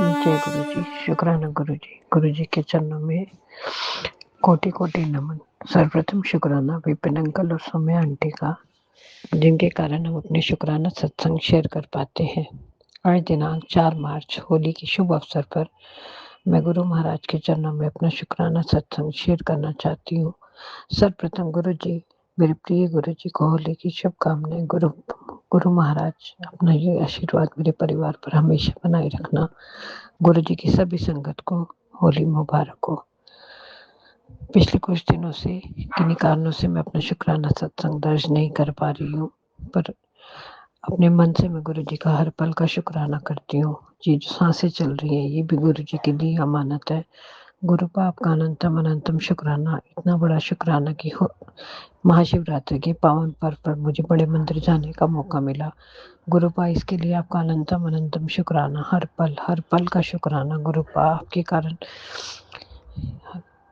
जय गुरु जी, शुक्राना गुरु जी। गुरु जी के चरणों में कोटि कोटि नमन। सर्वप्रथम शुक्राना विपिन अंकल और सौम्या आंटी का, जिनके कारण हम अपने शुक्राना सत्संग शेयर कर पाते हैं। आज दिनांक 4 मार्च होली के शुभ अवसर पर मैं गुरु महाराज के चरणों में अपना शुक्राना सत्संग शेयर करना चाहती हूँ। सर्वप्रथम गुरु जी, मेरे प्रिय गुरु जी को होली की शुभकामनाएं। गुरु महाराज अपना ये आशीर्वाद मेरे परिवार पर हमेशा बनाए रखना। गुरु जी की सभी संगत को होली मुबारक हो। पिछले कुछ दिनों से किन्हीं कारणों से मैं अपना शुक्राना सत्संग दर्ज नहीं कर पा रही हूँ, पर अपने मन से मैं गुरु जी का हर पल का शुक्राना करती हूँ। जी, जो सांसें चल रही हैं ये भी गुरु जी की दी अमानत है। गुरु पाप का अनंतम अनंतम शुक्राना। इतना बड़ा शुक्राना कि हो महाशिवरात्रि के पावन पर्व पर मुझे बड़े मंदिर जाने का मौका मिला। गुरुपा, इसके लिए आपका अनंतम अनंतम शुक्राना। हर पल का शुक्राना गुरुपा। आपके कारण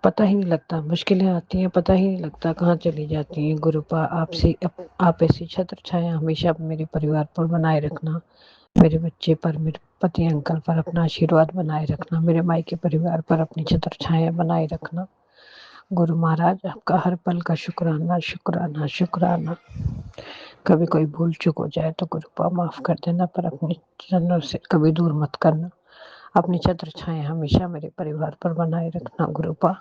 पता ही नहीं लगता, मुश्किलें आती हैं, पता ही नहीं लगता कहाँ चली जाती हैं। गुरुपा, आप ऐसी छत्र छाया हमेशा मेरे परिवार पर बनाए रखना। मेरे बच्चे पर, मेरे पति अंकल पर अपना आशीर्वाद बनाए रखना। मेरे मायके परिवार पर अपनी छत्र छाया बनाए रखना। गुरु महाराज, आपका हर पल का शुक्राना शुक्राना शुक्राना। कभी कोई भूल चूक हो जाए तो गुरुपा माफ कर देना, पर अपने चरणों से कभी दूर मत करना। अपनी छत्र छाया हमेशा मेरे परिवार पर बनाए रखना। गुरुपा,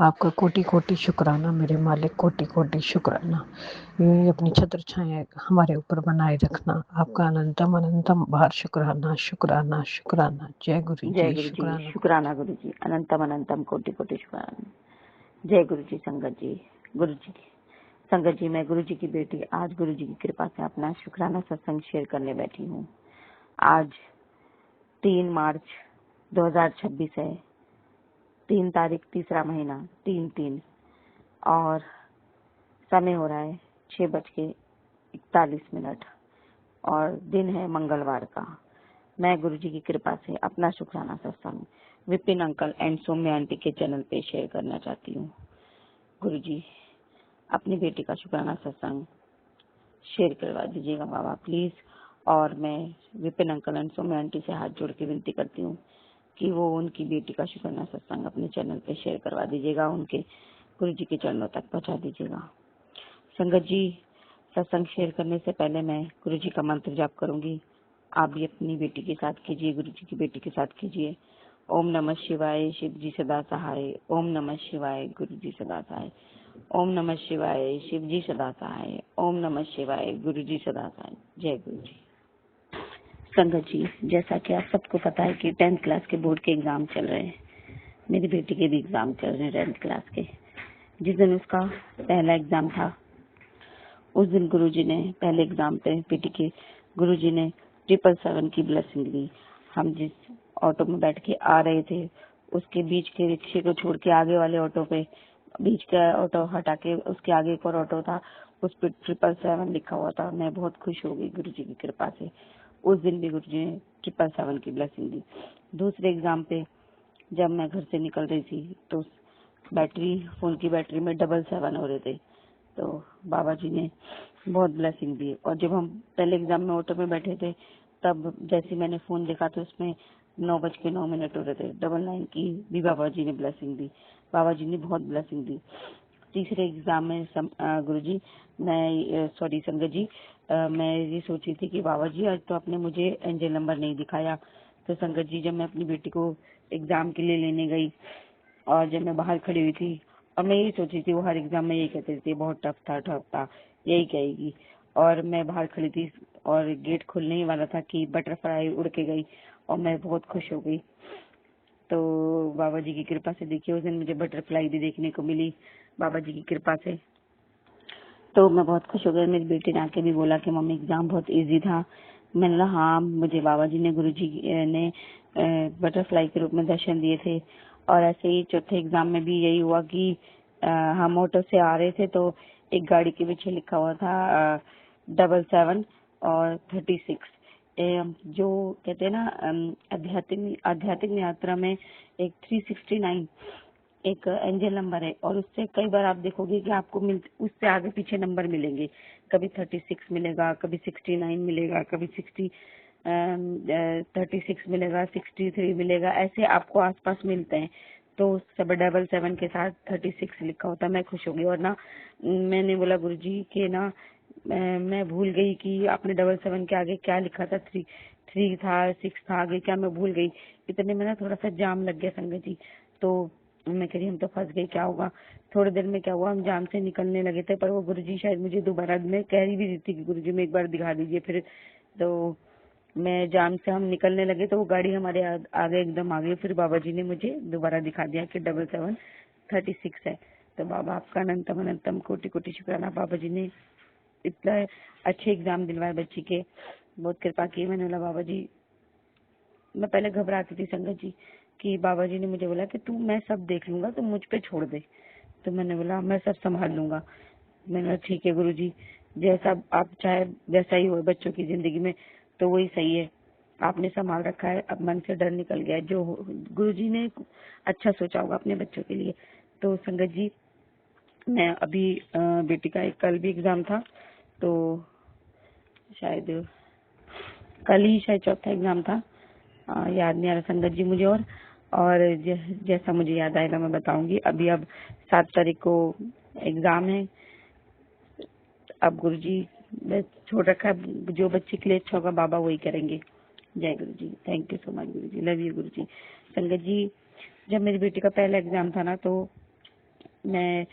आपका कोटि कोटि शुक्राना मेरे मालिक, कोटि कोटि शुक्राना। यूं अपनी छत्र छाया हमारे ऊपर बनाए रखना। आपका अनंतम अनंतम बार शुक्राना शुक्राना शुक्राना। जय गुरु जय जी। गुरु जी, शुक्राना शुक्राना गुरु जी, अनंतम अनंतम कोटि कोटि शुक्राना। जय गुरु जी। संगत जी, गुरु जी की संगत जी, मैं गुरु जी की बेटी आज गुरु जी की कृपा से अपना शुक्राना सत्संग शेयर करने बैठी हूँ। आज 3 मार्च 2026 है, 3 तारीख, तीसरा महीना, 3/3, और समय हो रहा है 6:41 और दिन है मंगलवार का। मैं गुरु जी की कृपा से अपना शुक्राना सत्संग Vipin uncle and Saumya aunty के चैनल पे शेयर करना चाहती हूँ। गुरु जी, अपनी बेटी का शुक्राना सत्संग शेयर करवा दीजिएगा बाबा प्लीज। और मैं Vipin uncle and Saumya aunty से हाथ जोड़ के विनती करती हूँ कि वो उनकी बेटी का शुक्राना सत्संग अपने चैनल पे शेयर करवा दीजिएगा, उनके गुरु जी के चरणों तक पहुँचा दीजिएगा। संगत जी, सत्संग शेयर करने से पहले मैं गुरु जी का मंत्र जाप करूंगी। आप भी अपनी बेटी के साथ कीजिए, गुरु जी की बेटी के साथ कीजिए। ओम नमः शिवाय, शिव जी सदा सहाय। ओम नमः शिवाय, गुरु जी सदा सहाय। ओम नमः शिवाय, शिव जी सदा सहाय। ओम नमः शिवाय, गुरु जी सदा सहाय। जय गुरु जी। संगत जी, जैसा कि आप सबको पता है कि 10th क्लास के बोर्ड के एग्जाम चल रहे हैं। मेरी बेटी के भी एग्जाम चल रहे हैं 10th क्लास के। जिस दिन उसका पहला एग्जाम था, उस दिन गुरुजी ने पहले एग्जाम पे बेटी के गुरुजी ने 777 की ब्लेसिंग दी। हम जिस ऑटो में बैठ के आ रहे थे, उसके बीच के रिक्शे को छोड़ के आगे वाले ऑटो पे, बीच का ऑटो हटा के उसके आगे एक और ऑटो था, उस पे 777 लिखा हुआ था। मैं बहुत खुश हो गई गुरुजी की कृपा से। उस दिन भी गुरुजी ने 777 की ब्लेसिंग दी। दूसरे एग्जाम पे जब मैं घर से निकल रही थी तो फोन की बैटरी में 777 हो रहे थे, तो बाबा जी ने बहुत ब्लेसिंग दी। और जब हम पहले एग्जाम में ऑटो में बैठे थे, तब जैसे मैंने फोन देखा तो उसमें 9:09 हो रहे थे। 99 की भी बाबा जी ने ब्लेसिंग दी। बाबा जी ने बहुत ब्लेसिंग दी। तीसरे एग्जाम में गुरुजी, सॉरी संगत जी, मैं ये सोची थी कि बाबा जी आज तो आपने मुझे एंजल नंबर नहीं दिखाया। तो संगत जी, जब मैं अपनी बेटी को एग्जाम के लिए लेने गई और जब मैं बाहर खड़ी हुई थी, और मैं यही सोची थी, वो हर एग्जाम में यही कहती थी बहुत टफ था यही कहेगी। और मैं बाहर खड़ी थी और गेट खुलने ही वाला था कि बटरफ्लाई उड़ के गई और मैं बहुत खुश हो गई। तो बाबा जी की कृपा से देखिए उस दिन मुझे बटरफ्लाई भी देखने को मिली बाबा जी की कृपा से। तो मैं बहुत खुश हो गई। मेरी बेटी ने आके भी बोला कि मम्मी एग्जाम बहुत इजी था। मैंने कहा हाँ, मुझे बाबा जी ने, गुरु जी ने बटरफ्लाई के रूप में दर्शन दिए थे। और ऐसे ही चौथे एग्जाम में भी यही हुआ कि हम ऑटो से आ रहे थे तो एक गाड़ी के पीछे लिखा हुआ था 77 और 36। जो कहते हैं ना, आध्यात्मिक यात्रा में एक 369 एक एंजल नंबर है, और उससे कई बार आप देखोगे कि आपको उससे आगे पीछे नंबर मिलेंगे। कभी 36 मिलेगा, कभी 69 मिलेगा, कभी 36 मिलेगा, 63 मिलेगा, ऐसे आपको आसपास मिलते हैं। तो सब 77 के साथ 36 लिखा होता, मैं खुश हो गई। और ना मैंने बोला गुरुजी के ना मैं भूल गई कि आपने 77 के आगे क्या लिखा था, 3 था, 6 था, आगे क्या मैं भूल गई। इतने में ना थोड़ा सा जाम लग गया संगत जी। तो मैं कह रही हम तो फंस गए, क्या होगा। थोड़ी देर में क्या हुआ, हम जाम से निकलने लगे थे, पर वो गुरुजी शायद मुझे दोबारा, मैं कह रही भी थी कि गुरुजी में एक बार दिखा दीजिए फिर। तो मैं जाम से हम निकलने लगे तो वो गाड़ी हमारे आगे एकदम आ गई। फिर बाबा जी ने मुझे दोबारा दिखा दिया कि 77 36 है। तो बाबा आपका अनंतम अनंतम कोटि कोटि शुक्राना। बाबा जी ने इतना अच्छे एग्जाम दिलवाए बच्ची के, बहुत कृपा की। मैंने बोला बाबा जी, मैं पहले घबराती थी संगत जी कि बाबा जी ने मुझे बोला कि तू मैं सब देख लूंगा, तो मुझ पे छोड़ दे। तो मैंने बोला मैं सब संभाल लूंगा। मैंने बोला ठीक है गुरुजी, जैसा आप चाहे वैसा ही हो बच्चों की जिंदगी में, तो वही सही है। आपने संभाल रखा है, अब मन से डर निकल गया। जो गुरुजी ने अच्छा सोचा होगा अपने बच्चों के लिए। तो संगत जी मैं अभी बेटी का एक कल भी एग्जाम था, तो शायद कल ही शायद चौथा एग्जाम था, याद नहीं आ रहा संगत जी मुझे। और जैसा मुझे याद आएगा मैं बताऊंगी। अभी अब 7 तारीख को एग्जाम है। अब गुरुजी बस छोड़ रखा है, जो बच्चे के लिए अच्छा होगा बाबा वही करेंगे। जय Guruji, thank you so much Guruji, love you Guruji. संगत जी जब मेरी बेटी का पहला एग्जाम था ना, तो मैं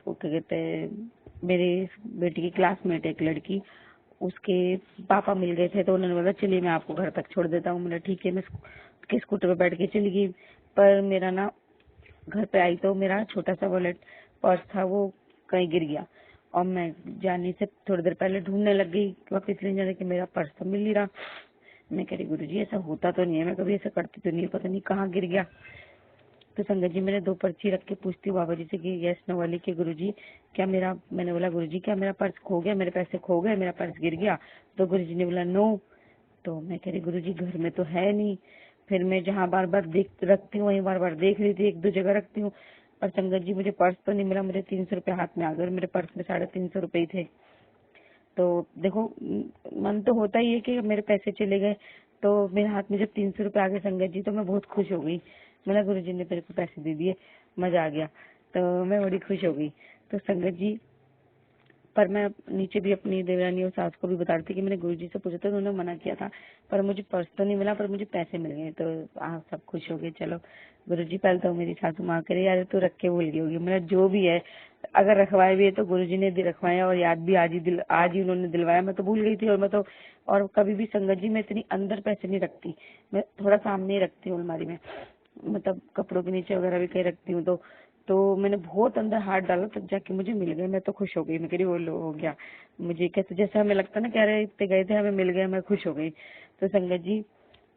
वो क्या कहते हैं, मेरी बेटी की क्लासमेट एक लड़की, उसके पापा मिल गए थे, तो उन्होंने बोला चलिए मैं आपको घर तक छोड़ देता हूँ। मैंने ठीक है, मैं उसके स्कूटर पे बैठ के चली गई। पर मेरा ना घर पे आई तो मेरा छोटा सा वॉलेट पर्स था, वो कहीं गिर गया। और मैं जाने से थोड़ी देर पहले ढूंढने लग गई वापस ले जाने कि मेरा पर्स तो मिल नहीं रहा। मैं कह रही गुरुजी ऐसा होता तो नहीं है, मैं कभी ऐसा करती तो नहीं, पता नहीं कहाँ गिर गया। तो संगत जी मैंने 2 पर्ची रख के पूछती हूँ बाबा जी से कि यस नो वाली कि गुरुजी क्या मेरा, मैंने बोला गुरुजी क्या मेरा पर्स खो गया, मेरे पैसे खो गए, मेरा पर्स गिर गया। तो गुरुजी ने बोला नो। तो मैं कह रही गुरुजी घर में तो है नहीं। फिर मैं जहाँ बार बार देख रखती हूँ वहीं बार बार देख रही थी, 1-2 जगह रखती हूँ। और संगत जी मुझे पर्स तो नहीं मिला, मुझे 300 रुपये हाथ में आ गए। मेरे पर्स में 350 रुपये थे। तो देखो मन तो होता ही है कि मेरे पैसे चले गए। तो मेरे हाथ में जब 300 रुपये आ गए संगत जी, तो मैं बहुत खुश हो गई। मैंने गुरु जी ने मेरे को पैसे दे दिए, मजा आ गया। तो मैं बड़ी खुश हो गई। तो संगत जी पर मैं नीचे भी अपनी देवरानी और सास को भी बता रही थी कि मैंने गुरुजी से पूछा था, उन्होंने मना किया था, पर मुझे पर्स तो नहीं मिला, पर मुझे पैसे मिल गए। तो आप सब खुश हो गए। चलो गुरुजी, पहले तो मेरी सासू माँ करे यार तू रख के भूल गई होगी, मेरा जो भी है अगर रखवाए भी है तो गुरुजी ने रखवाया, और याद भी आज ही उन्होंने दिलवाया। मैं तो भूल गई थी। और मैं तो और कभी भी संगत जी मैं इतनी अंदर पैसे नहीं रखती, मैं थोड़ा सामने ही रखती हूँ अलमारी में, मतलब कपड़ों के नीचे वगैरह भी कहीं रखती हूँ। तो मैंने बहुत अंदर हाथ डाला तब जाके मुझे मिल गए। मैं तो खुश हो गई, मैं कह रही वो लो हो गया मुझे, कैसे जैसे हमें लगता ना कह रहे इतने गए थे हमें मिल गए, मैं खुश हो गई। तो संगत जी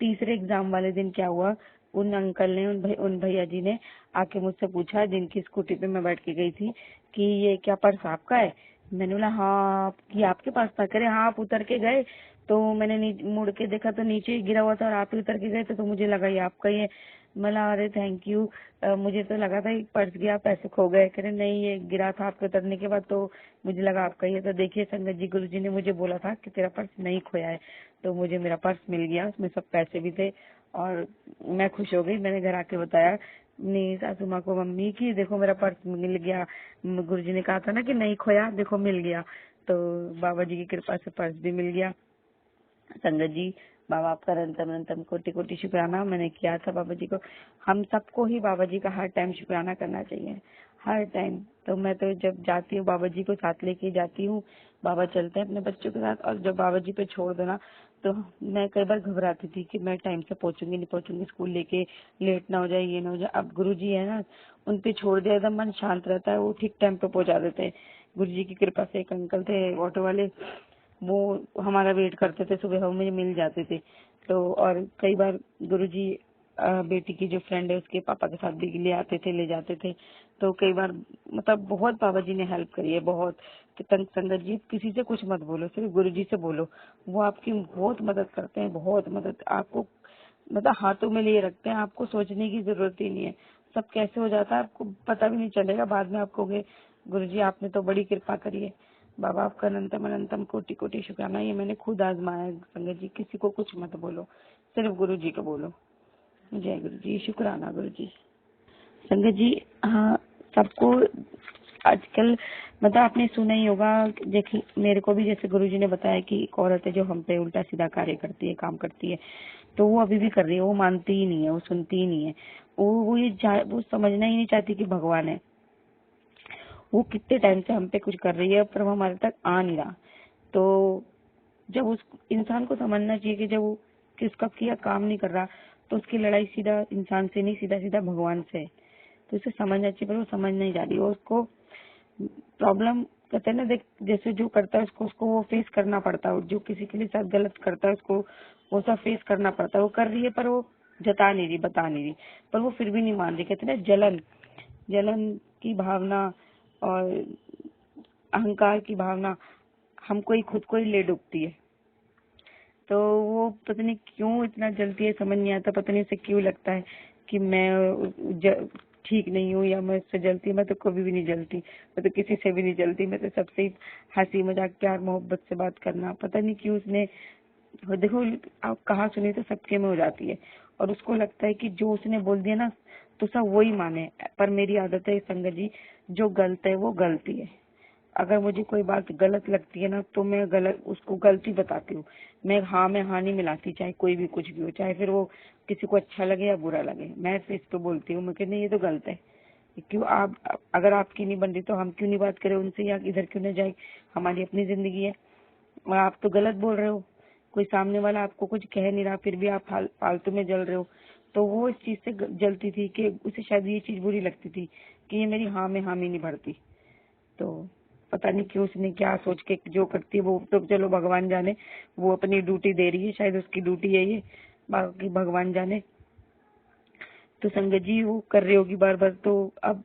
तीसरे एग्जाम वाले दिन क्या हुआ, उन अंकल ने उन भैया जी ने आके मुझसे पूछा, जिनकी स्कूटी पे मैं बैठ के गई थी, कि ये क्या पर्स आपका है। मैंने बोला हाँ, कि आपके पास था। करे हाँ आप उतर के गए, तो मैंने मुड़ के देखा तो नीचे ही गिरा हुआ था, और आप ही उतर के गए थे, तो मुझे लगा ये आपका ही है। मला अरे थैंक यू, मुझे तो लगा था ये पर्स गया पैसे खो गए। कह रहे नहीं ये गिरा था आपके उतरने के बाद, तो मुझे लगा आपका ही है। तो देखिए संगत जी गुरुजी ने मुझे बोला था कि तेरा पर्स नहीं खोया है, तो मुझे मेरा पर्स मिल गया, उसमें सब पैसे भी थे, और मैं खुश हो गई। मैंने घर आके बताया अपनी सासू माँ को, मम्मी की देखो मेरा पर्स मिल गया, गुरुजी ने कहा था ना कि नहीं खोया, देखो मिल गया। तो बाबा जी की कृपा से पर्स भी मिल गया। संगत जी बाबा आपका अनंतम अनंतम कोटि कोटि शुक्राना। मैंने किया था बाबा जी को, हम सबको ही बाबा जी का हर टाइम शुक्राना करना चाहिए, हर टाइम। तो मैं तो जब जाती हूँ बाबा जी को साथ लेके जाती हूँ, बाबा चलते हैं अपने बच्चों के साथ, और जब बाबा जी पे छोड़ देना तो मैं कई बार घबराती थी कि मैं टाइम से पहुंचूंगी नहीं पहुंचूंगी, स्कूल लेके लेट ना हो जाए, ये ना हो जाए। अब गुरु जी है ना, उन पे छोड़ दिया एकदम मन शांत रहता है, वो ठीक टाइम पे पहुंचा देते हैं। गुरु जी की कृपा से एक अंकल थे ऑटो वाले, वो हमारा वेट करते थे, सुबह हम मुझे मिल जाते थे। तो और कई बार गुरुजी बेटी की जो फ्रेंड है उसके पापा के साथ भी ले आते थे, ले जाते थे। तो कई बार मतलब बहुत बाबा जी ने हेल्प करी है, बहुत। कि संगत जी किसी से कुछ मत बोलो, सिर्फ गुरुजी से बोलो, वो आपकी बहुत मदद करते हैं, बहुत मदद। आपको मतलब हाथों में लिए रखते हैं, आपको सोचने की जरूरत ही नहीं है, सब कैसे हो जाता है आपको पता भी नहीं चलेगा। बाद में आप कहोगे गुरुजी आपने तो बड़ी कृपा करी है। बाबा आपका अनंतम अनंतम कोटि कोटि शुक्राना। ये मैंने खुद आजमाया संगत जी, किसी को कुछ मत बोलो, सिर्फ गुरु जी को बोलो। जय गुरु जी, शुक्राना गुरु जी। संगत जी, हाँ सबको आजकल मतलब आपने सुना ही होगा, देखिए मेरे को भी जैसे गुरु जी ने बताया कि एक औरत है जो हम पे उल्टा सीधा कार्य करती है, काम करती है, तो वो अभी भी कर रही है, वो मानती ही नहीं है, वो सुनती ही नहीं है, वो समझना ही नहीं चाहती कि भगवान है। वो कितने टाइम से हम पे कुछ कर रही है पर वो हमारे तक आ नहीं रहा। तो जब उस इंसान को समझना चाहिए कि जब वो किसका किया काम नहीं कर रहा तो उसकी लड़ाई सीधा इंसान से नहीं, सीधा सीधा भगवान से है। तो उसे समझना चाहिए पर वो समझ नहीं जा रही। वो उसको प्रॉब्लम कहते हैं ना, देख जैसे जो करता है उसको वो फेस करना पड़ता है। जो किसी के लिए साथ गलत करता है उसको वो सब फेस करना पड़ता है। वो कर रही है पर वो जता नहीं रही, बता नहीं रही, पर वो फिर भी नहीं मान रही। कहते हैं ना जलन, जलन की भावना और अहंकार की भावना हमको ही खुद को ही ले डूबती है। तो वो पता नहीं क्यों इतना जलती है, समझ नहीं आता। पता नहीं उसे क्यों लगता है कि मैं ठीक नहीं हूँ या मैं उससे जलती। मैं तो कभी भी नहीं जलती, मैं तो किसी से भी नहीं जलती। मैं तो सबसे ही हंसी मजाक प्यार मोहब्बत से बात करना। पता नहीं क्यों उसने, देखो आप कहा सुनी तो सबके में हो जाती है और उसको लगता है कि जो उसने बोल दिया ना तो सब वही माने। पर मेरी आदत है संगत जी, जो गलत है वो गलती है। अगर मुझे कोई बात गलत लगती है ना तो मैं गलत उसको गलती बताती हूँ। मैं हाँ नहीं मिलाती, चाहे कोई भी कुछ भी हो, चाहे फिर वो किसी को अच्छा लगे या बुरा लगे, मैं फिर इस पे बोलती हूँ। मैं कहती नहीं ये तो गलत है। क्यों आप, अगर आपकी नहीं बन रही तो हम क्यों नहीं बात करें उनसे, या इधर क्यों न जाए, हमारी अपनी जिंदगी है। और आप तो गलत बोल रहे हो, कोई सामने वाला आपको कुछ कह नहीं रहा फिर भी आप फालतू में जल रहे हो। तो वो इस चीज से जलती थी कि उसे शायद ये चीज बुरी लगती थी कि ये मेरी हाँ में हामी नहीं भरती। तो पता नहीं क्यों उसने क्या सोच के जो करती है, वो तो चलो भगवान जाने, वो अपनी ड्यूटी दे रही है, शायद उसकी ड्यूटी है ये, बाकी भगवान जाने। तो संगत जी वो कर रही होगी बार बार। तो अब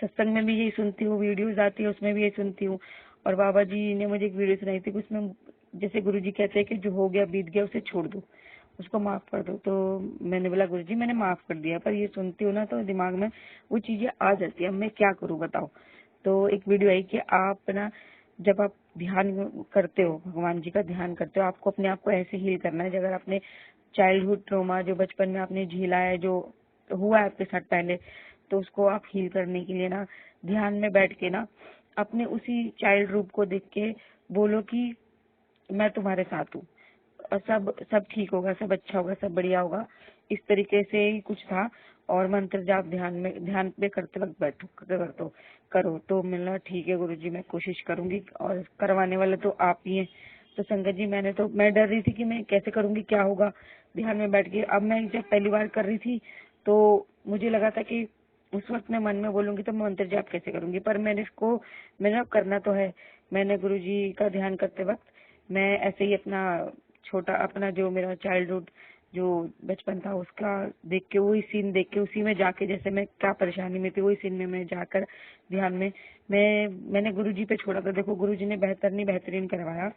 सत्संग में भी यही सुनती हूँ, वीडियोज आती है उसमें भी यही सुनती हूँ। और बाबा जी ने मुझे एक वीडियो सुनाई थी उसमें जैसे गुरु जी कहते हैं कि जो हो गया बीत गया उसे छोड़ दो, उसको माफ कर दो। तो मैंने बोला गुरु जी मैंने माफ कर दिया, पर ये सुनती हूँ ना तो दिमाग में वो चीजें आ जाती है। अब मैं क्या करूँ बताओ। तो एक वीडियो आई कि आप ना जब आप ध्यान करते हो, भगवान जी का ध्यान करते हो, आपको अपने आप को ऐसे हील करना है। अगर आपने चाइल्डहुड ट्रोमा जो बचपन में आपने झेला है, जो हुआ है आपके साथ पहले, तो उसको आप हील करने के लिए ना ध्यान में बैठ के ना अपने उसी चाइल्ड रूप को देख के बोलो कि मैं तुम्हारे साथ हूँ और सब सब ठीक होगा, सब अच्छा होगा, सब बढ़िया होगा। इस तरीके से ही कुछ था। और मंत्र जाप ध्यान पे करते वक्त बैठो करो। तो मिलना ठीक है गुरु जी, मैं कोशिश करूंगी। और करवाने वाले तो आप ही हैं। तो संगत जी मैं डर रही थी कि मैं कैसे करूंगी, क्या होगा ध्यान में बैठ के। अब मैं जब पहली बार कर रही थी तो मुझे लगा था कि उस वक्त मैं मन में बोलूंगी तो मैं मंत्र जाप कैसे करूंगी, पर मैंने अब करना तो है। मैंने गुरु जी का ध्यान करते वक्त मैं ऐसे ही अपना जो मेरा चाइल्डहुड जो बचपन था उसका देख के, वही सीन देख के उसी में जाके, जैसे मैं क्या परेशानी में थी वही सीन में मैं जाकर ध्यान में मैंने गुरु जी पे छोड़ा था। देखो गुरु जी ने बेहतरीन करवाया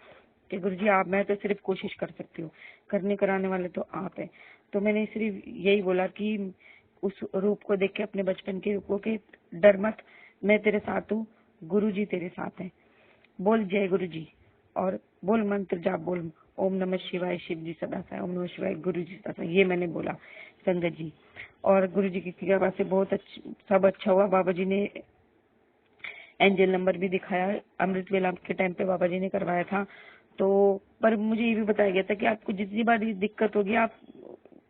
कि गुरु जी मैं तो सिर्फ कोशिश कर सकती हूँ, कराने वाले तो आप है। तो मैंने सिर्फ यही बोला कि उस रूप को देख के, अपने बचपन के रूप को, के डर मत, मैं तेरे साथ हूँ, गुरु जी तेरे साथ है। बोल जय गुरु जी और बोल मंत्र जाप, बोल ओम नमः शिवाय शिव जी सदा साई, ओम नमः शिवाय गुरु जी सदा साई। ये मैंने बोला संगत जी। और गुरु जी की कृपा से बहुत सब अच्छा हुआ। बाबा जी ने एंजल नंबर भी दिखाया, अमृत वेला के टाइम पे बाबा जी ने करवाया था। तो पर मुझे ये भी बताया गया था कि आपको जितनी बार ये दिक्कत होगी, आप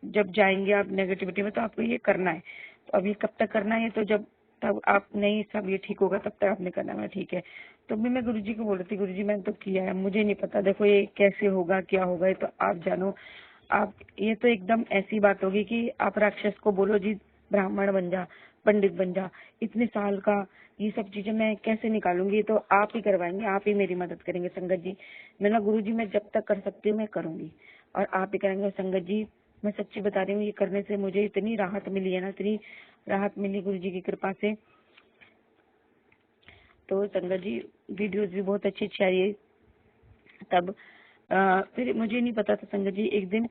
जब जाएंगे आप नेगेटिविटी में, तो आपको ये करना है। तो अब ये कब तक करना है, तो जब तब आप नहीं सब ये ठीक होगा तब तक आपने करना है। ठीक है। तो भी मैं गुरुजी को बोल रही थी, गुरुजी मैंने तो किया है, मुझे नहीं पता, देखो ये कैसे होगा क्या होगा ये तो आप जानो। आप ये तो एकदम ऐसी बात होगी कि आप राक्षस को बोलो जी ब्राह्मण बन जा, पंडित बन जा। इतने साल का ये सब चीजें मैं कैसे निकालूंगी, तो आप ही करवाएंगे, आप ही मेरी मदद करेंगे संगत जी। मैंने गुरु जी मैं जब तक कर सकती हूँ मैं करूंगी और आप ही करेंगे। संगत जी मैं सच्ची बता रही हूँ, ये करने से मुझे इतनी राहत मिली है ना, इतनी राहत मिली गुरु जी की कृपा से। तो संगत जी वीडियोस भी बहुत अच्छी आ रही है। तब फिर मुझे नहीं पता था संगत जी, एक दिन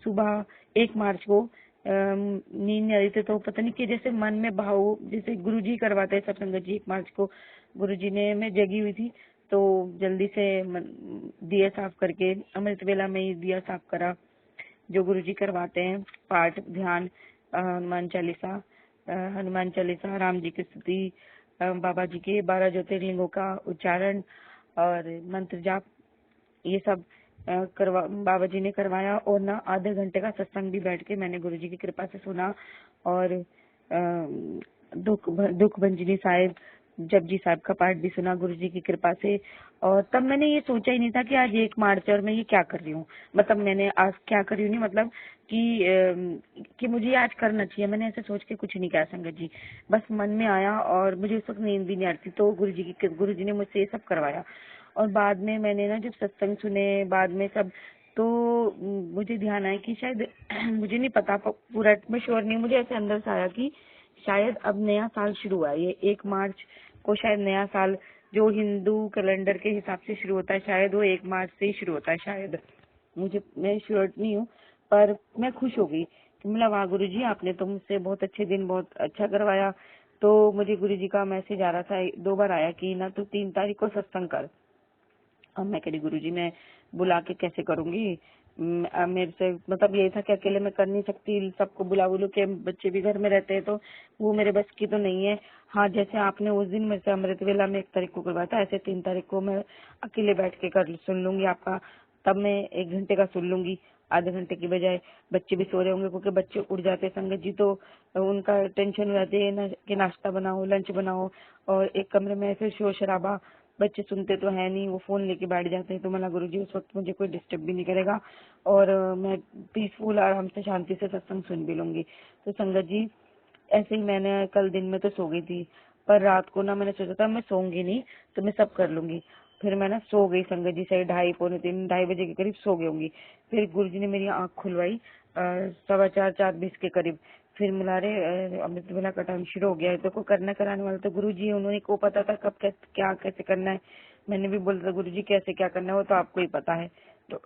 सुबह 1 मार्च को नींद नहीं आ रही थी, तो पता नहीं कि जैसे मन में भाव, जैसे गुरुजी करवाते हैं सब संगत जी। 1 मार्च को गुरुजी ने, मैं जगी हुई थी तो जल्दी से दिया साफ करके अमृत वेला में ही दिया साफ करा, जो गुरुजी करवाते हैं पाठ ध्यान, हनुमान चालीसा, हनुमान चालीसा, राम जी की स्तुति, बाबा जी के 12 ज्योतिर्लिंगों का उच्चारण और मंत्र जाप, ये सब करवा बाबा जी ने करवाया। और ना आधे घंटे का सत्संग भी बैठ के मैंने गुरुजी की कृपा से सुना, और दुख भंजनी साहिब, जपजी साहब का पाठ भी सुना गुरुजी की कृपा से। और तब मैंने ये सोचा ही नहीं था कि आज 1 मार्च है और मैं ये क्या कर रही हूँ, मतलब मैंने आज क्या कर रही हूँ, नहीं मतलब कि मुझे आज करना चाहिए, मैंने ऐसे सोच के कुछ नहीं कहा संगत जी, बस मन में आया। और मुझे उस वक्त नींद भी नहीं आती, तो गुरुजी ने मुझसे ये सब करवाया। और बाद में मैंने ना जब सत्संग सुने बाद में सब, तो मुझे ध्यान आया कि शायद मुझे नहीं पता पूरा, मैं श्योर नहीं, मुझे ऐसे अंदर से आया कि शायद अब नया साल शुरू हुआ है, ये 1 मार्च को शायद नया साल जो हिंदू कैलेंडर के हिसाब से शुरू होता है, शायद वो 1 मार्च से ही शुरू होता है शायद, मैं श्योर नहीं हूँ। पर मैं खुश हो गई कि मतलब वाह गुरुजी, आपने तो मुझसे बहुत अच्छे दिन बहुत अच्छा करवाया। तो मुझे गुरुजी का मैसेज आ रहा था, 2 बार आया कि ना तू 3 तारीख को सत्संग कर। अब मैं कह गुरुजी मैं बुला के कैसे करूंगी, मेरे से मतलब यही था कि अकेले मैं कर नहीं सकती, सबको बुला बुलू के, बच्चे भी घर में रहते हैं तो वो मेरे बस की तो नहीं है। हाँ, जैसे आपने उस दिन मेरे से अमृत वेला में 1 तारीख को करवाया था, ऐसे 3 तारीख को मैं अकेले बैठ के कर सुन लूंगी आपका, तब मैं 1 घंटे का सुन लूंगी, आधे घंटे की बजाय। बच्चे भी सो रहे होंगे क्योंकि बच्चे उठ जाते हैं संगत जी, तो उनका टेंशन हो जाती है ना कि नाश्ता बनाओ लंच बनाओ, और एक कमरे में ऐसे शोर शराबा, बच्चे सुनते तो है नहीं, वो फोन लेके बैठ जाते हैं। तो मला गुरुजी उस वक्त मुझे कोई डिस्टर्ब भी नहीं करेगा और मैं पीसफुल आराम से शांति से सत्संग सुन भी लूंगी। तो संगत जी ऐसे ही मैंने कल दिन में तो सो गई थी, पर रात को ना मैंने सोचा था मैं सोऊंगी नहीं, तो मैं सब कर लूंगी। फिर मैं ना सो गई संगत जी, सही 2:30 पौने 3 2:30 बजे के करीब सो गई होंगी। फिर गुरुजी ने मेरी आंख खुलवाई 4:15 4:20 के करीब। फिर मिला रहे अमृत वेला का टाइम शुरू हो गया है, तो करना कराने वाला तो गुरुजी है, उन्होंने को पता था कब क्या कैसे करना है। मैंने भी बोला था गुरुजी कैसे क्या करना है वो तो आपको ही पता है। तो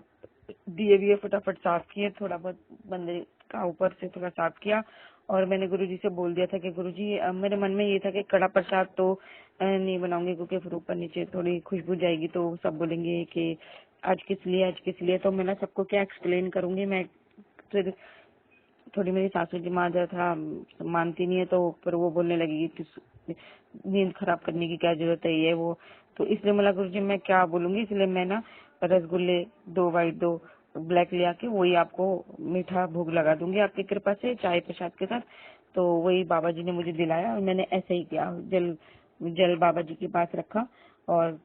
दिए फटाफट साफ किए, थोड़ा बहुत मंदिर का ऊपर से थोड़ा साफ किया, और मैंने गुरुजी से बोल दिया था कि गुरुजी मेरे मन में ये था कि कड़ा प्रसाद तो नहीं बनाऊंगी क्योंकि फिर ऊपर नीचे थोड़ी खुशबू जाएगी तो सब बोलेंगे कि आज किस लिए। तो मैं ना सबको क्या एक्सप्लेन करूंगी मैं। फिर थोड़ी मेरी सासू जी माँ जो था मानती नहीं है, तो फिर वो बोलने लगेगी कि नींद खराब करने की क्या जरूरत है ये वो। तो इसलिए मला गुरुजी मैं क्या बोलूंगी, इसलिए मैं ना रसगुल्ले 2 वाइट 2 ब्लैक ले आके वही आपको मीठा भोग लगा दूंगी आपकी कृपा से चाय प्रसाद के साथ। तो वही बाबा जी ने मुझे दिलाया और मैंने ऐसे ही किया, जल बाबा जी के पास रखा और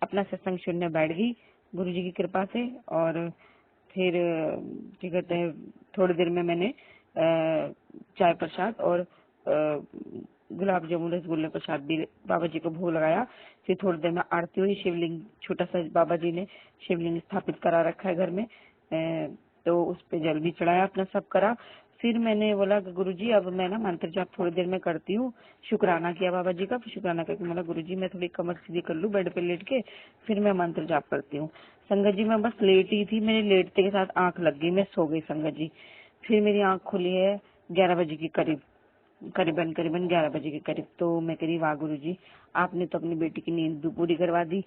अपना सत्संग सुनने बैठ गई गुरुजी की कृपा से। और फिर क्या कहते हैं थोड़ी देर में मैंने चाय प्रसाद और गुलाब जामुन रसगुल्ले प्रसाद भी बाबा जी को भोग लगाया। फिर थोड़ी देर में आरती हुई, शिवलिंग छोटा सा बाबा जी ने शिवलिंग स्थापित करा रखा है घर में, तो उस पे जल भी चढ़ाया, अपना सब करा। फिर मैंने बोला कि गुरुजी अब मैं ना मंत्र जाप थोड़ी देर में करती हूँ, शुक्राना किया बाबा जी का। फिर शुक्राना करके बोला गुरुजी मैं थोड़ी कमर सीधी कर लूँ बेड पे लेट के, फिर मैं मंत्र जाप करती हूँ। संगत जी मैं बस लेटी थी, मेरे लेटते के साथ आंख लग गई, मैं सो गई संगत जी। फिर मेरी आंख खुली है 11 बजे के करीब, करीबन 11 बजे के करीब। तो मैं कह रही वाह गुरुजी, आपने तो अपनी बेटी की नींद पूरी करवा दी,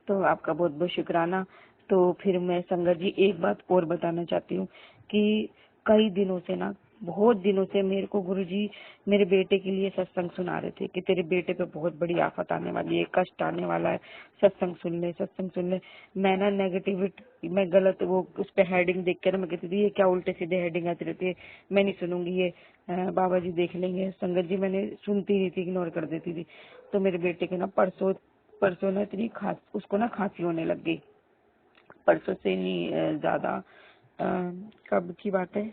तो आपका बहुत बहुत शुक्राना। तो फिर मैं संगत जी एक बात और बताना चाहती हूँ कि कई दिनों से ना, बहुत दिनों से मेरे को गुरुजी मेरे बेटे के लिए सत्संग सुना रहे थे कि तेरे बेटे पे बहुत बड़ी आफत आने वाली है, कष्ट आने वाला है, सत्संग सुन ले। मैं ना नेगेटिविटी, मैं गलत वो उस पे हेडिंग देख कर मैं कहती थी ये क्या उल्टे सीधे हेडिंग आती रहती है, मैं नहीं सुनूंगी ये, बाबा जी देख लेंगे। संगत जी मैंने सुनती नहीं थी, इग्नोर कर देती थी। तो मेरे बेटे के ना परसों ना इतनी उसको ना खांसी होने लग गई, परसों से नहीं ज्यादा, कब की बात है,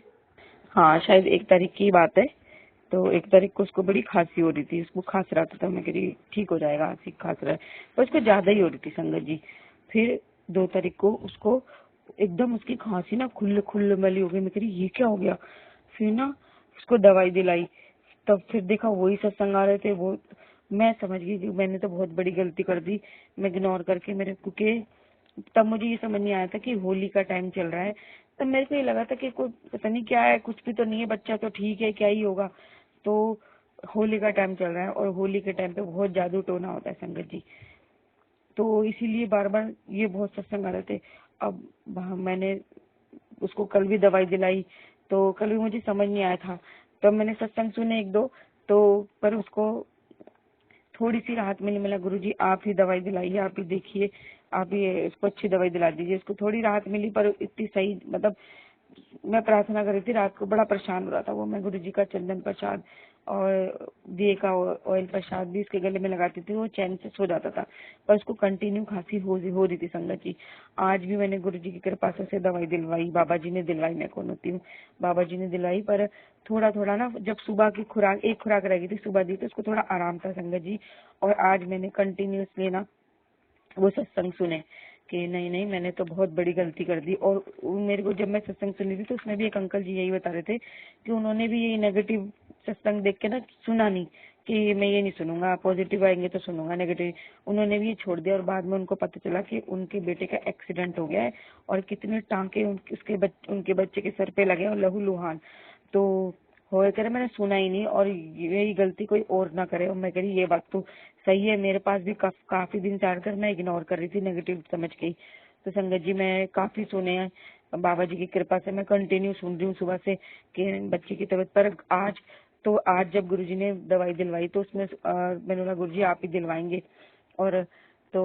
हाँ शायद 1 तारीख की बात है। तो 1 तारीख को उसको बड़ी खांसी हो रही थी, उसको खांस रहा था, तो मैं कह रही ठीक हो जाएगा, खांसी खांस रहा है, पर उसको ज्यादा ही हो रही थी संगत जी। फिर 2 तारीख को उसको एकदम उसकी खांसी ना खुल्ले वाली हो गई, मैं कह रही ये क्या हो गया। फिर ना उसको दवाई दिलाई, तब फिर देखा वही सत्संग आ रहे थे, वो मैं समझ गई कि मैंने तो बहुत बड़ी गलती कर दी, मैं इग्नोर करके, मेरे क्योंकि तब मुझे ये समझ नहीं आया था कि होली का टाइम चल रहा है। तब मेरे को ये लगा था कि कोई पता नहीं क्या है, कुछ भी तो नहीं है, बच्चा तो ठीक है, क्या ही होगा। तो होली का टाइम चल रहा है और होली के टाइम पे बहुत जादू टोना होता है संगत जी। तो इसीलिए बार बार ये बहुत सत्संग आ रहे थे। अब मैंने उसको कल भी दवाई दिलाई, तो कल भी मुझे समझ नहीं आया था। तब मैंने सत्संग सुने एक दो, तो पर उसको थोड़ी सी राहत मिली। मिला गुरुजी आप ही दवाई दिलाइए, आप ही देखिए, आप ही इसको अच्छी दवाई दिला दीजिए। इसको थोड़ी राहत मिली, पर इतनी सही मतलब मैं प्रार्थना कर रही थी, रात को बड़ा परेशान हो रहा था वो। मैं गुरुजी का चंदन प्रसाद और दिए का ऑयल प्रसाद भी इसके गले में लगाती थी, वो चैन से सो जाता था। पर उसको कंटिन्यू खांसी हो रही थी संगत जी। आज भी मैंने गुरुजी की कृपा से उसे दवाई दिलवाई, बाबा जी ने दिलवाई, मैं कौन होती हूँ, बाबा जी ने दिलवाई। पर थोड़ा थोड़ा ना, जब सुबह की खुराक, एक खुराक रह गई थी सुबह दी, तो उसको थोड़ा आराम था संगत जी। और आज मैंने कंटिन्यूसली ना वो सत्संग सुने कि नहीं नहीं मैंने तो बहुत बड़ी गलती कर दी। और मेरे को जब मैं सत्संग सुनी थी तो उसमें भी एक अंकल जी यही बता रहे थे कि उन्होंने भी यही नेगेटिव सत्संग देख के ना सुना नहीं, कि मैं ये नहीं सुनूंगा, पॉजिटिव आएंगे तो सुनूंगा, नेगेटिव उन्होंने भी ये छोड़ दिया। और बाद में उनको पता चला कि उनके बेटे का एक्सीडेंट हो गया है और कितने टांके उनके बच्चे के सर पे लगे और लहू लुहान। तो हो करे मैंने सुना ही नहीं, और यही गलती कोई और ना करे। और मैं कह रही ये बात तो सही है, मेरे पास भी काफी दिन जानकर मैं इग्नोर कर रही थी नेगेटिव समझ के। तो संगत जी मैं काफी सुने हैं, बाबा जी की कृपा से मैं कंटिन्यू सुन रही हूँ सुबह से कि बच्चे की तबीयत पर। आज जब गुरुजी ने दवाई दिलवाई तो उसमें मैंने बोला गुरुजी आप ही दिलवाएंगे। और तो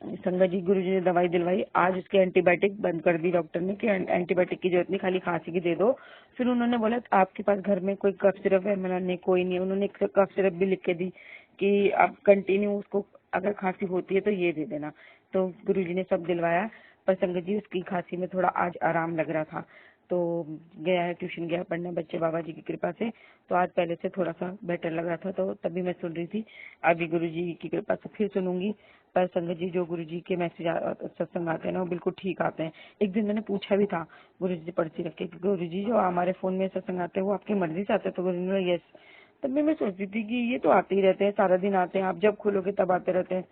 संगत जी गुरुजी ने दवाई दिलवाई। आज उसके एंटीबायोटिक बंद कर दी डॉक्टर ने कि एंटीबायोटिक की जरूरत नहीं, खाली खांसी की दे दो। फिर उन्होंने बोला आपके पास घर में कोई कफ सिरप है? मैंने नहीं कोई नहीं है। उन्होंने एक कफ सिरप भी लिख के दी कि आप कंटिन्यू उसको अगर खांसी होती है तो ये दे देना। तो गुरुजी ने सब दिलवाया। पर संगत जी उसकी खांसी में थोड़ा आज आराम लग रहा था, तो गया है, ट्यूशन गया पढ़ने बच्चे बाबा जी की कृपा से। तो आज पहले से थोड़ा सा बेटर लग रहा था, तो तभी मैं सुन रही थी। अभी गुरुजी की कृपा से फिर सुनूंगी। पर संगत जी जो गुरुजी के मैसेज सत्संग आते हैं ना वो बिल्कुल ठीक आते हैं। एक दिन मैंने पूछा भी था गुरुजी से पर्ची रख के, गुरुजी जो हमारे फोन में सत्संग आते हैं वो आपकी मर्जी से आते हैं? तो गुरुजी ने यस। तब मैं सोचती थी कि ये तो आते ही रहते हैं, सारा दिन आते हैं, आप जब खोलोगे तब आते रहते हैं,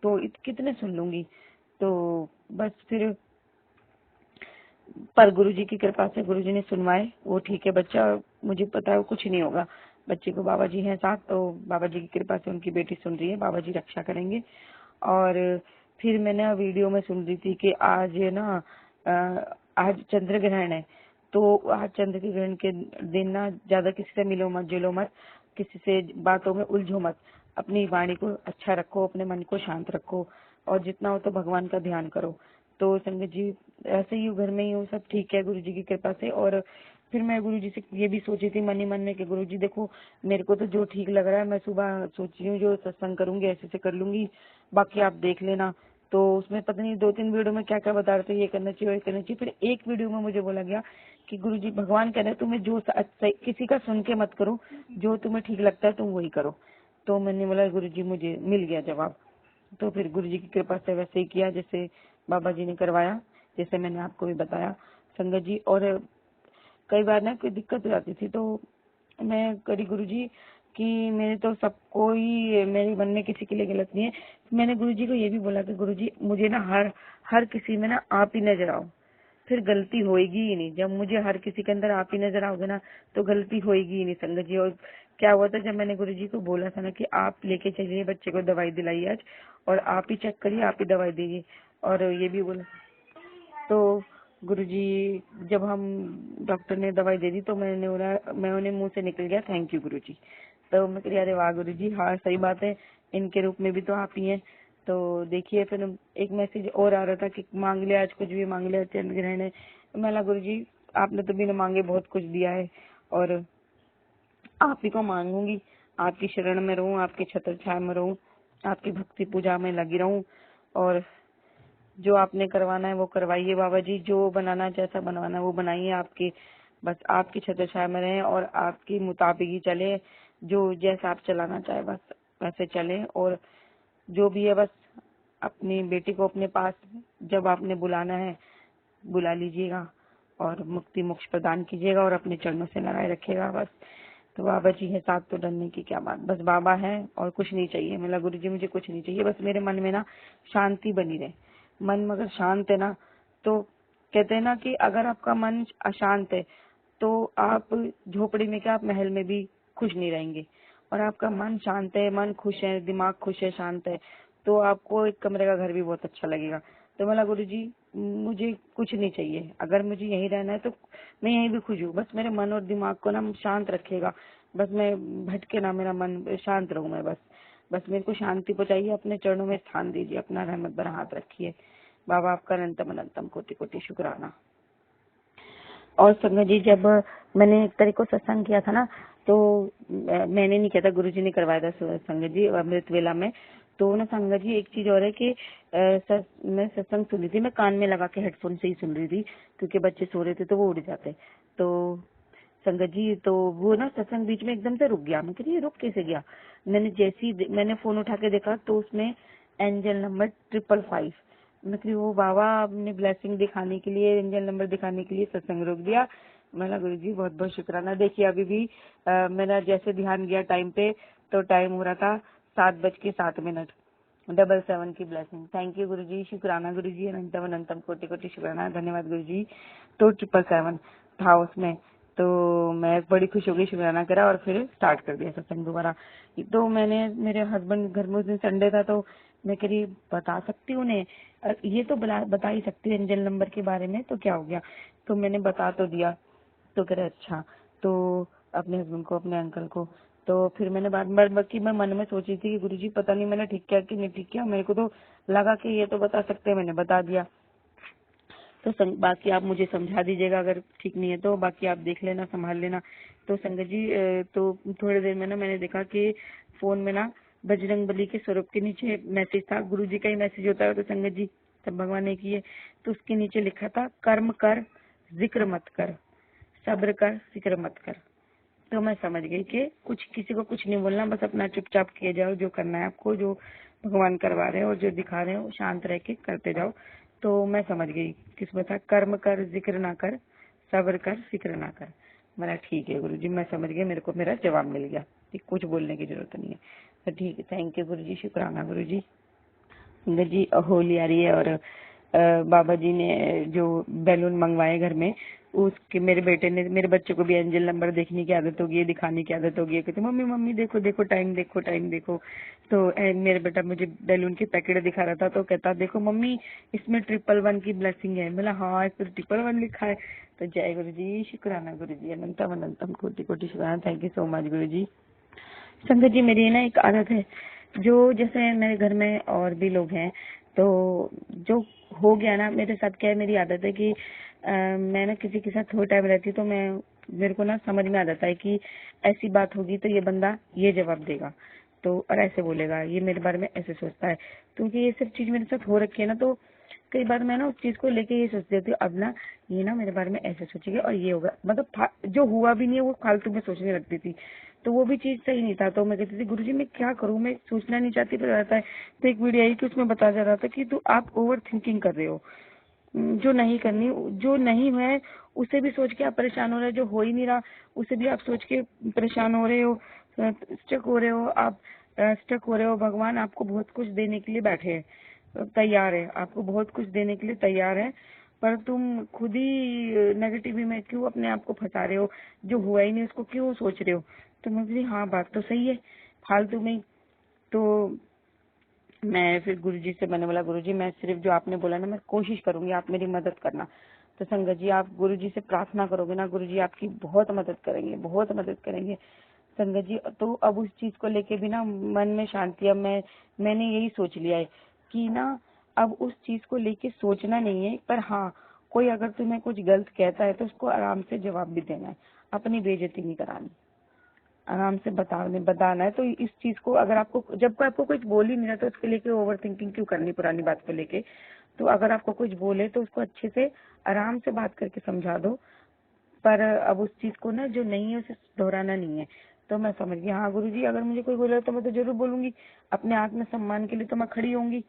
तो कितने सुन लूंगी। तो बस फिर पर गुरुजी की कृपा से गुरुजी ने सुनवाए, वो ठीक है बच्चा, मुझे पता है वो कुछ नहीं होगा। बच्चे को बाबा जी हैं साथ, तो बाबा जी की कृपा से उनकी बेटी सुन रही है, बाबा जी रक्षा करेंगे। और फिर मैंने वीडियो में सुन रही थी कि आज ना आज चंद्र ग्रहण है, तो आज चंद्र के ग्रहण के दिन ना ज्यादा किसी से मिलो मत, जुलो मत, किसी से बातों में उलझो मत, अपनी वाणी को अच्छा रखो, अपने मन को शांत रखो, और जितना हो तो भगवान का ध्यान करो। तो संगत जी ऐसे ही घर में ही हूँ, सब ठीक है गुरुजी की कृपा से। और फिर मैं गुरुजी से ये भी सोची थी मन ही मन में कि गुरुजी देखो मेरे को तो जो ठीक लग रहा है, मैं सुबह सोची हूँ जो सत्संग करूंगी ऐसे से कर लूंगी, बाकी आप देख लेना। तो उसमें पता नहीं 2-3 वीडियो में क्या क्या बता रहे थे, ये करना चाहिए, ये करना चाहिए। फिर एक वीडियो में मुझे बोला गया कि गुरुजी भगवान कह रहे हैं तुम्हें जो किसी का सुन के मत करो, जो तुम्हें ठीक लगता है तुम वही करो। तो मैंने बोला गुरुजी मुझे मिल गया जवाब। तो फिर गुरुजी की कृपा से वैसे ही किया जैसे बाबा जी ने करवाया, जैसे मैंने आपको भी बताया संगत जी। और कई बार ना कोई दिक्कत हो जाती थी तो मैं करी गुरुजी कि मेरे तो सबको ही, मेरे मन में किसी के लिए गलत नहीं है। मैंने गुरुजी को ये भी बोला कि गुरुजी मुझे ना हर किसी में ना आप ही नजर आओ, फिर गलती होएगी ही नहीं। जब मुझे हर किसी के अंदर आप ही नजर आओगे ना तो गलती होएगी ही नहीं संगत जी। और क्या हुआ था जब मैंने गुरुजी को बोला था ना कि आप लेके चलिए बच्चे को, दवाई दिलाई आज और आप ही चेक करिए, आप ही दवाई दीजिए, और ये भी बोला, तो गुरुजी जब हम डॉक्टर ने दवाई दे दी तो मैं उन्हें मुंह से निकल गया थैंक यू गुरुजी। तो मैं कह अरे वाह गुरुजी, हाँ सही बात है, इनके रूप में भी तो आप ही हैं। तो देखिए फिर एक मैसेज और आ रहा था कि मांग लिया आज, कुछ भी मांग लिया, चंद्र ग्रहण है। मैं बोला गुरुजी आपने तो बिना मांगे बहुत कुछ दिया है, और आप ही को मांगूंगी, आपकी शरण में रहूं, आपके छत्र छाया में रहूं, आपकी भक्ति पूजा में लगी रहूं, और जो आपने करवाना है वो करवाइए बाबा जी, जो बनाना जैसा बनवाना है वो बनाइए, आपके बस आपकी छत्र छाया में रहें और आपके मुताबिक ही चले, जो जैसा आप चलाना चाहे बस वैसे चले। और जो भी है बस अपनी बेटी को अपने पास जब आपने बुलाना है बुला लीजिएगा और मुक्ति मोक्ष प्रदान कीजिएगा और अपने चरणों से लगाए रखिएगा बस। तो बाबा जी है साथ तो डरने की क्या बात, बस बाबा है और कुछ नहीं चाहिए। मैं गुरु जी मुझे कुछ नहीं चाहिए, बस मेरे मन में ना शांति बनी रहे। मन मगर शांत है ना, तो कहते हैं ना कि अगर आपका मन अशांत है तो आप झोपड़ी में क्या, आप महल में भी खुश नहीं रहेंगे। और आपका मन शांत है, मन खुश है, दिमाग खुश है, शांत है, तो आपको एक कमरे का घर भी बहुत अच्छा लगेगा। तो बोला गुरु जी मुझे कुछ नहीं चाहिए, अगर मुझे यहीं रहना है तो मैं यहीं भी खुश हूँ, बस मेरे मन और दिमाग को ना शांत रखिएगा, बस मैं भटके ना, मेरा मन शांत रहूं मैं, बस मेरे को शांति पहुंचाइए, अपने चरणों में स्थान दीजिए, अपना रहमत भरा हाथ रखिए। बाबा आपका अनंतम अनंतम कोटि कोटि शुक्राना। और संगत जी जब मैंने एक तारीख को सत्संग किया था ना, तो मैंने नहीं किया था, गुरुजी ने करवाया था संगत जी अमृत वेला में। तो ना संगत जी एक चीज और है कि मैं सत्संग सुन रही थी, मैं कान में लगा के हेडफोन से ही सुन रही थी, क्योंकि बच्चे सो रहे थे तो वो उड़ जाते। तो संगत जी तो वो ना सत्संग बीच में एकदम से रुक गया। मैं कह रही रुक कैसे गया, मैंने फोन उठा के देखा तो उसमें एंजल नंबर 555। मैं कह रही वो बाबा आपने ब्लेसिंग दिखाने के लिए, एंजल नंबर दिखाने के लिए सत्संग रोक दिया। मैंने गुरु जी बहुत बहुत शुक्राना। देखिए अभी भी मेरा जैसे ध्यान गया टाइम पे, तो टाइम हो रहा था 7:07। 777 की ब्लेसिंग। थैंक यू गुरु जी, शुक्राना गुरु जी, अनंतम अनंतम कोटि कोटि शुक्राना, धन्यवाद गुरु जी। तो 777 था उसमें, तो मैं बड़ी खुश हो गई, शुक्राना करा और फिर स्टार्ट कर दिया सत्संग दोबारा। तो मैंने, मेरे हस्बैंड घर में उस दिन संडे था, तो मैं कह रही बता सकती हूँ उन्हें, ये तो बता ही सकती है एंजल नंबर के बारे में, तो क्या हो गया। तो मैंने बता तो दिया, तो कह रहे अच्छा। तो अपने हस्बैंड को, अपने अंकल को, तो फिर मैंने बाद में बाकी मैं मन में सोची थी कि गुरुजी पता नहीं मैंने ठीक किया कि नहीं ठीक किया, मेरे को तो लगा कि ये तो बता सकते हैं, मैंने बता दिया। तो बाकी आप मुझे समझा दीजिएगा अगर ठीक नहीं है तो, बाकी आप देख लेना, संभाल लेना। तो संगत जी तो थोड़ी देर में ना मैंने देखा कि फोन में ना बजरंग बली के स्वरूप के नीचे मैसेज था, गुरु जी का ही मैसेज होता है तो संगत जी तब भगवान ने किए, तो उसके नीचे लिखा था कर्म कर जिक्र मत कर, सब्र कर फिक्र मत कर। तो मैं समझ गई कि कुछ किसी को कुछ नहीं बोलना, बस अपना चुपचाप किए जाओ, जो करना है आपको, जो भगवान करवा रहे हो और जो दिखा रहे हो शांत रह के करते जाओ। तो मैं समझ गई किसमें था, कर्म कर जिक्र ना कर, सब्र कर फिक्र ना कर। मेरा ठीक है गुरुजी, मैं समझ गई, मेरे को मेरा जवाब मिल गया, कुछ बोलने की जरूरत नहीं है। तो ठीक है, थैंक यू गुरुजी, शुक्राना गुरुजी। जी होली आ रही है और बाबा जी ने जो बैलून मंगवाए घर में, उसके मेरे बेटे ने, मेरे बच्चे को भी एंजल नंबर देखने की आदत होगी है, दिखाने की आदत होगी है, कहते मम्मी मम्मी देखो देखो टाइम देखो टाइम देखो। तो मेरे बेटा मुझे बैलून की पैकेट दिखा रहा था, तो कहता देखो मम्मी इसमें 111 की ब्लेसिंग है। बोला हाँ इस पर 111 लिखा है। तो जय गुरु जी, शुक्राना गुरु जी, अनंतम अनंतम कोटि कोटि शुक्राना। थैंक यू सो मच गुरु जी। संगत जी मेरी ना एक आदत है, जो जैसे मेरे घर में और भी लोग हैं, तो जो हो गया ना मेरे साथ, क्या है मेरी आदत है कि मैं ना किसी के साथ थोड़ा टाइम रहती हूँ तो मेरे को ना समझ में आ जाता है कि ऐसी बात होगी तो ये बंदा ये जवाब देगा, तो और ऐसे बोलेगा, ये मेरे बारे में ऐसे सोचता है। क्योंकि ये सब चीज मेरे साथ हो रखी है ना, तो कई बार मैं ना उस चीज को लेके ये सोचती हूँ अब ना ये ना मेरे बारे में ऐसे सोचेगी और ये होगा, मतलब जो हुआ भी नहीं है वो फालतू में सोचने लगती थी, तो वो भी चीज सही नहीं था। तो मैं कहती थी गुरुजी मैं क्या करूं, मैं सोचना नहीं चाहती पर रहता है। तो एक वीडियो आई कि उसमें बताया जा रहा था कि तो आप ओवर थिंकिंग कर रहे हो, जो नहीं करनी, जो नहीं है उसे भी सोच के आप परेशान हो रहे हो, जो हो ही नहीं रहा उसे भी आप सोच के परेशान हो रहे हो, स्टक हो रहे हो, आप स्टक हो रहे हो। भगवान आपको बहुत कुछ देने के लिए बैठे हैं, तैयार है, आपको बहुत कुछ देने के लिए तैयार है, पर तुम खुद ही नेगेटिव में क्यों अपने आप को फंसा रहे हो, जो हुआ ही नहीं उसको क्यों सोच रहे हो। तो मैं बोली हाँ बात तो सही है, फालतू में। तो मैं फिर गुरुजी से मैंने बोला गुरुजी मैं सिर्फ जो आपने बोला ना मैं कोशिश करूंगी, आप मेरी मदद करना। तो संगत जी आप गुरुजी से प्रार्थना करोगे ना, गुरुजी आपकी बहुत मदद करेंगे, बहुत मदद करेंगे संगत जी। तो अब उस चीज को लेके भी ना मन में शांति, अब मैंने यही सोच लिया है कि ना अब उस चीज को लेके सोचना नहीं है, पर हाँ कोई अगर तुम्हें कुछ गलत कहता है तो उसको आराम से जवाब भी देना है, अपनी बेइज्जती नहीं करानी, आराम से बताना है। तो इस चीज को अगर आपको, जब कोई आपको कुछ बोल ही नहीं रहा तो उसके लेके ओवर थिंकिंग क्यों करनी पुरानी बात को लेके। तो अगर आपको कुछ बोले तो उसको अच्छे से आराम से बात करके समझा दो, पर अब उस चीज को ना जो नहीं है उसे दोहराना नहीं है। तो मैं समझ गई हाँ गुरुजी अगर मुझे कोई बोला तो मैं तो जरूर बोलूंगी, अपने आत्म सम्मान के लिए तो मैं खड़ी होंगी।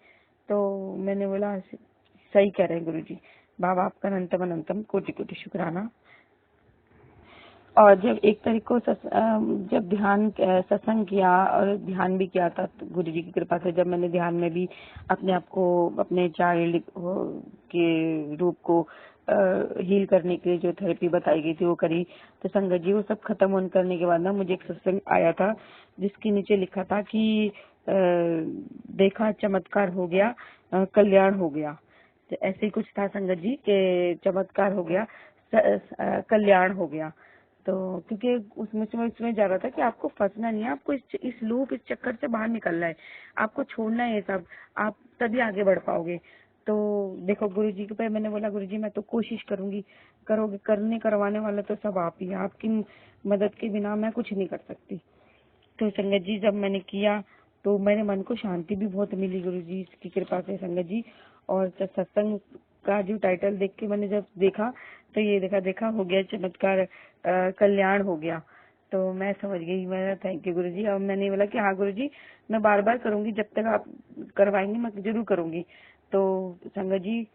तो मैंने बोला सही कह रहे हैं गुरुजी, बाबा आपका अनंतम अनंतम कोटि कोटि शुक्राना। और जब 1 तारीख को जब ध्यान सत्संग किया और ध्यान भी किया था, तो गुरु जी की कृपा से जब मैंने ध्यान में भी अपने आप को, अपने चाइल्ड के रूप को हील करने के लिए जो थेरेपी बताई गई थी वो करी। तो संगत जी वो सब खत्म होने करने के बाद ना मुझे एक सत्संग आया था जिसके नीचे लिखा था कि देखा चमत्कार हो गया, कल्याण हो गया। तो ऐसे ही कुछ था संगत जी के चमत्कार हो गया, कल्याण हो गया। तो क्योंकि उसमें जा रहा था कि आपको फंसना नहीं है, आपको इस लूप, इस चक्कर से बाहर निकलना है, आपको छोड़ना है ये सब, आप तभी आगे बढ़ पाओगे। तो देखो गुरु जी के पे मैंने बोला गुरु जी मैं तो कोशिश करूंगी, करोगे, करवाने वाला तो सब आप ही, आपकी मदद के बिना मैं कुछ नहीं कर सकती। तो संगत जी जब मैंने किया तो मेरे मन को शांति भी बहुत मिली गुरु जी की कृपा से संगत जी। और जब सत्संग का जो टाइटल देख के मैंने जब देखा तो ये देखा हो गया चमत्कार, कल्याण हो गया। तो मैं समझ गई, मैं थैंक यू गुरु जी। अब मैंने बोला कि हाँ गुरु जी मैं बार बार करूंगी, जब तक आप करवाएंगे मैं जरूर करूंगी। तो संगत जी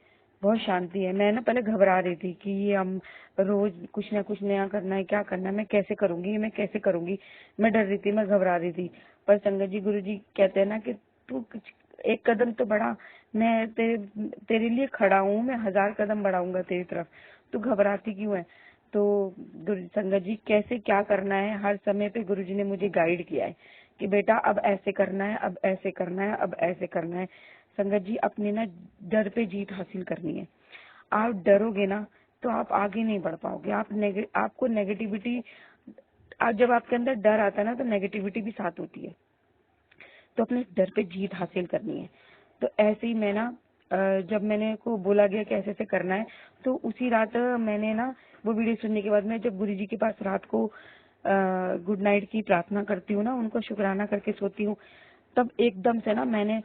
बहुत शांति है। मैं ना पहले घबरा रही थी कि ये हम रोज कुछ ना कुछ नया करना है, क्या करना है, मैं कैसे करूंगी, मैं कैसे करूंगी, मैं डर रही थी, मैं घबरा रही थी। पर संगत जी गुरु जी कहते हैं ना कि तू कुछ एक कदम तो बढ़ा, मैं तेरे लिए खड़ा हूँ, मैं 1000 कदम बढ़ाऊंगा तेरी तरफ, तू घबराती क्यों है। तो गुरु संगत जी कैसे क्या करना है हर समय पे गुरु जी ने मुझे गाइड किया है कि बेटा अब ऐसे करना है, अब ऐसे करना है, अब ऐसे करना है। संगत जी अपने ना डर पे जीत हासिल करनी है। आप डरोगे ना तो आप आगे नहीं बढ़ पाओगे। आपको नेगेटिविटी, जब आपके अंदर डर आता है ना तो नेगेटिविटी भी साथ होती है। तो अपने डर पे जीत हासिल करनी है। तो ऐसे ही मैं ना जब मैंने को बोला गया कि ऐसे ऐसे करना है, तो उसी रात मैंने ना वो वीडियो सुनने के बाद मैं जब गुरु जी के पास रात को गुड नाइट की प्रार्थना करती हूँ ना, उनको शुक्राना करके सोती हूँ, तब एकदम से ना मैंने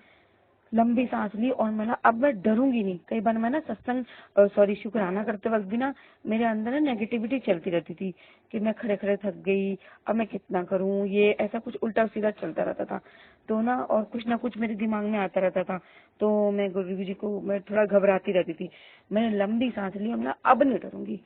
लंबी सांस ली और मैं अब मैं डरूंगी नहीं। कई बार मैं ना सत्संग शुक्राना करते वक्त भी ना मेरे अंदर ना नेगेटिविटी चलती रहती थी कि मैं खड़े खड़े थक गई, अब मैं कितना करूं, ये ऐसा कुछ उल्टा सीधा चलता रहता था। तो ना कुछ मेरे दिमाग में आता रहता था। तो मैं गुरु जी को मैं थोड़ा घबराती रहती थी। मैंने लंबी सांस ली और मैं अब नहीं डरूंगी,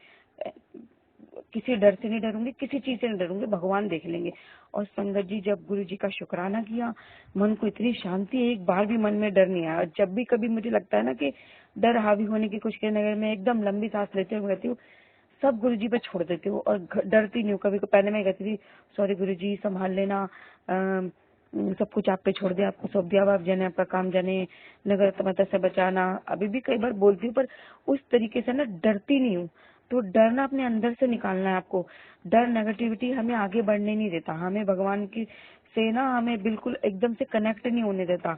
किसी डर से नहीं डरूंगी, किसी चीज से नहीं डरूंगी, भगवान देख लेंगे। और संगत जी जब गुरु जी का शुक्राना किया, मन को इतनी शांति, एक बार भी मन में डर नहीं आया। और जब भी कभी मुझे लगता है ना कि डर हावी होने की कोशिश करने लगे, मैं एकदम लंबी सांस लेते हुए कहती हूँ, सब गुरु जी पे छोड़ देती हूँ और डरती नहीं हूँ। कभी पहले मैं कहती थी सॉरी गुरु जी संभाल लेना, सब कुछ आप पे छोड़ दिया, आपको सौंप दिया, आप जाने, आपका काम जाने, नगर तमता से बचाना। अभी भी कई बार बोलती हूँ पर उस तरीके से ना डरती नहीं हूँ। तो डरना अपने अंदर से निकालना है आपको। डर नेगेटिविटी हमें आगे बढ़ने नहीं देता, हमें भगवान की से ना हमें बिल्कुल एकदम से कनेक्ट नहीं होने देता।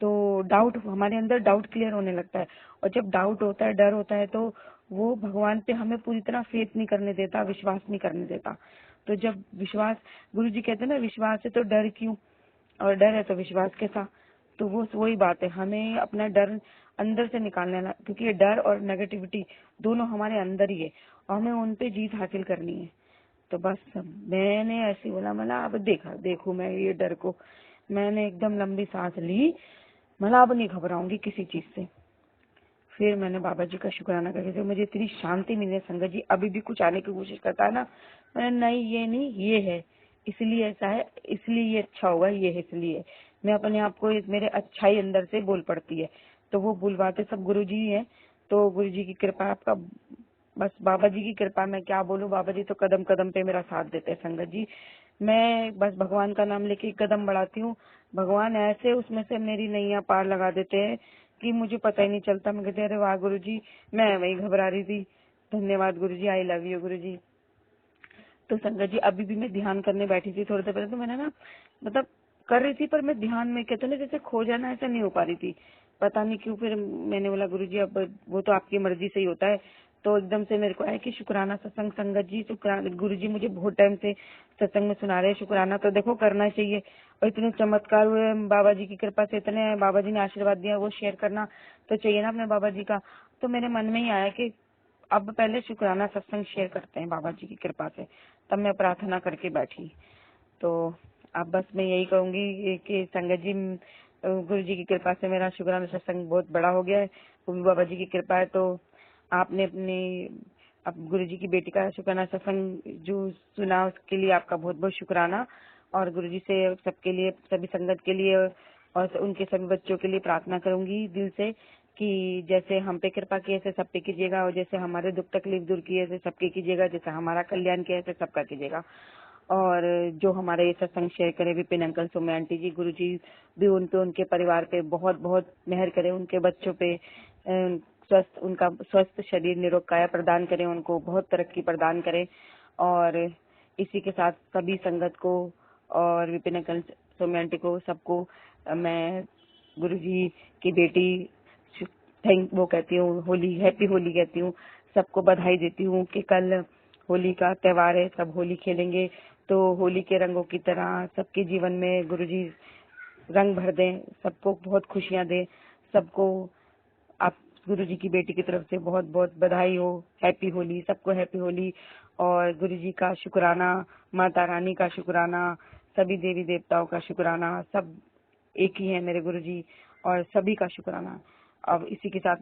तो डाउट, हमारे अंदर डाउट क्लियर होने लगता है, और जब डाउट होता है, डर होता है, तो वो भगवान पे हमें पूरी तरह फेथ नहीं करने देता, विश्वास नहीं करने देता। तो जब विश्वास, गुरु जी कहते हैं ना विश्वास है तो डर क्यों, और डर है तो विश्वास कैसा। तो वो वही बात है, हमें अपना डर अंदर से निकालना है, क्योंकि ये डर और नेगेटिविटी दोनों हमारे अंदर ही है और हमें उन पे जीत हासिल करनी है। तो बस मैंने ऐसे बोला, मला अब देखू मैं ये डर को, मैंने एकदम लंबी सांस ली, मला अब नहीं घबराऊंगी किसी चीज से। फिर मैंने बाबा जी का शुक्राना करके, तो मुझे इतनी शांति मिली है संगत जी। अभी भी कुछ आने की कोशिश करता है ना, मैंने नहीं ये नहीं, ये है इसलिए ऐसा है, इसलिए ये अच्छा होगा, ये है इसलिए। मैं अपने आप को मेरे अच्छाई अंदर से बोल पड़ती है। तो वो बुलवाते सब गुरु जी है। तो गुरु जी की कृपा, आपका बस बाबा जी की कृपा, मैं क्या बोलूं, बाबा जी तो कदम कदम पे मेरा साथ देते हैं संगत जी। मैं बस भगवान का नाम लेके कदम बढ़ाती हूँ, भगवान ऐसे उसमें से मेरी नैया पार लगा देते हैं कि मुझे पता ही नहीं चलता। मैं कहती अरे वाह गुरु जी, मैं वही घबरा रही थी, धन्यवाद गुरु जी, आई लव यू गुरु जी। तो संगत जी अभी भी मैं ध्यान करने बैठी थी थोड़ी देर पहले, तो मैंने ना मतलब कर रही थी, पर मैं ध्यान में कहते ना जैसे खो जाना, ऐसा नहीं हो पा रही थी, पता नहीं क्यों। फिर मैंने बोला गुरु जी अब वो तो आपकी मर्जी से ही होता है। तो एकदम से मेरे को आया कि शुक्राना सत्संग, संगत जी शुक्राना, गुरु जी मुझे बहुत टाइम से सत्संग में सुना रहे हैं, शुक्राना तो देखो करना चाहिए। और इतने चमत्कार हुए बाबा जी की कृपा से, इतने बाबा जी ने आशीर्वाद दिया, वो शेयर करना तो चाहिए ना अपने बाबा जी का। तो मेरे मन में ही आया कि अब पहले शुक्राना सत्संग शेयर करते हैं बाबा जी की कृपा से। तब मैं प्रार्थना करके बैठी। तो अब बस मैं यही कहूंगी कि संगत जी, गुरु जी की कृपा से मेरा शुक्राना सत्संग बहुत बड़ा हो गया है, वो भी बाबा जी की कृपा है। तो आपने अपनी अब गुरुजी की बेटी का शुक्राना सत्संग जो सुना उसके लिए आपका बहुत बहुत शुक्राना। और गुरुजी से सबके लिए, सभी संगत के लिए और उनके सभी बच्चों के लिए प्रार्थना करूंगी दिल से कि जैसे हम पे कृपा की ऐसे सब पे कीजिएगा, और जैसे हमारे दुख तकलीफ दूर की ऐसे सबके कीजिएगा, जैसे हमारा कल्याण किया ऐसे सबका कीजिएगा। और जो हमारे ये सत्संग शेयर करे विपिन अंकल, सौम्या आंटी जी, गुरुजी भी उन पे, उनके परिवार पे बहुत बहुत मेहर करे, उनके बच्चों पे उनका स्वस्थ शरीर निरोग काया प्रदान करें, उनको बहुत तरक्की प्रदान करें। और इसी के साथ सभी संगत को और विपिन अंकल, सौम्या आंटी को, सबको मैं गुरुजी की बेटी वो कहती हूँ, होली, हैप्पी होली कहती हूँ। सबको बधाई देती हूँ कि कल होली का त्योहार है, सब होली खेलेंगे, तो होली के रंगों की तरह सबके जीवन में गुरुजी रंग भर दें, सबको बहुत खुशियां दें। सबको आप गुरुजी की बेटी की तरफ से बहुत बहुत बधाई हो, हैप्पी होली, सबको हैप्पी होली। और गुरुजी का शुक्राना, माता रानी का शुक्राना, सभी देवी देवताओं का शुक्राना, सब एक ही है मेरे गुरुजी, और सभी का शुक्राना। अब इसी के साथ